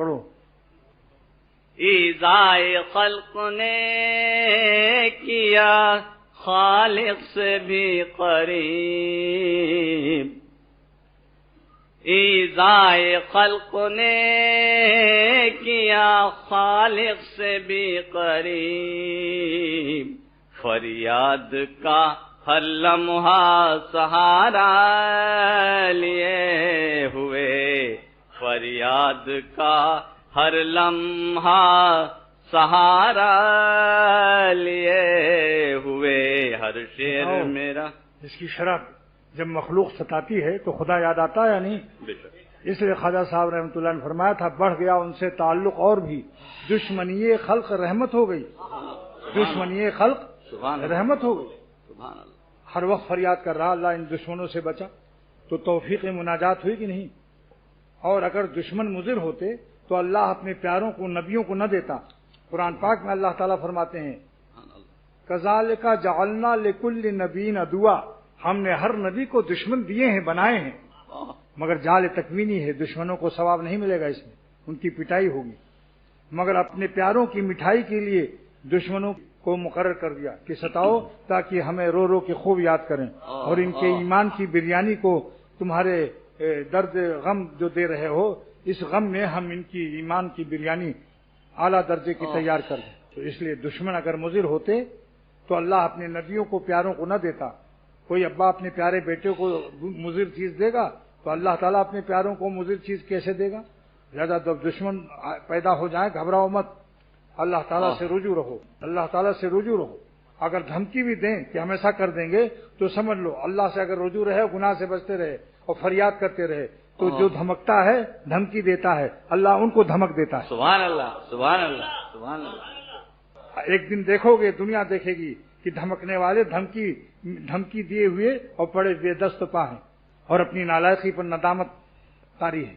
پڑھو. ایذائے خلق نے کیا خالق سے بھی قریب، ایذائے خلق نے کیا خالق سے بھی قریب، فریاد کا ہر لمحہ سہارا لیے ہوئے، فریاد کا ہر لمحہ سہارا لیے ہوئے، ہر شعر میرا. اس کی شرح جب مخلوق ستاتی ہے تو خدا یاد آتا ہے یا نہیں؟ اس لیے خواجہ صاحب رحمۃ اللہ نے فرمایا تھا بڑھ گیا ان سے تعلق اور بھی، دشمنی خلق رحمت ہو گئی، دشمنی خلق رحمت ہو گئی. ہر وقت فریاد کر رہا اللہ ان دشمنوں سے بچا، تو توفیق مناجات ہوئی کہ نہیں؟ اور اگر دشمن مضر ہوتے تو اللہ اپنے پیاروں کو نبیوں کو نہ دیتا. قرآن پاک میں اللہ تعالیٰ فرماتے ہیں کذالک جعلنا لکل نبی عدوا، ہم نے ہر نبی کو دشمن دیے ہیں، بنائے ہیں، مگر جال تکوینی ہے، دشمنوں کو ثواب نہیں ملے گا، اس میں ان کی پٹائی ہوگی. مگر اپنے پیاروں کی مٹھائی کے لیے دشمنوں کو مقرر کر دیا کہ ستاؤ تاکہ ہمیں رو رو کے خوب یاد کریں، اور ان کے ایمان کی بریانی کو تمہارے درد غم جو دے رہے ہو، اس غم میں ہم ان کی ایمان کی بریانی اعلیٰ درجے کی تیار کر دیں. تو اس لیے دشمن اگر مضر ہوتے تو اللہ اپنے نبیوں کو پیاروں کو نہ دیتا. کوئی ابا اپنے پیارے بیٹے کو مضر چیز دے گا تو اللہ تعالیٰ اپنے پیاروں کو مضر چیز کیسے دے گا؟ زیادہ جب دشمن پیدا ہو جائے گھبراؤ مت، اللہ تعالیٰ سے رجوع رہو، اللہ تعالیٰ سے رجوع رہو. اگر دھمکی بھی دیں کہ ہم ایسا کر دیں گے تو سمجھ لو اللہ سے اگر رجوع رہے، گناہ سے بچتے رہے اور فریاد کرتے رہے تو جو دھمکتا ہے، دھمکی دیتا ہے، اللہ ان کو دھمک دیتا ہے. سبحان اللہ، سبحان اللہ، سبحان اللہ. ایک دن دیکھو گے، دنیا دیکھے گی کہ دھمکنے والے دھمکی دیے ہوئے اور پڑے بے دست پا ہیں اور اپنی نالائقی پر ندامت طاری ہے.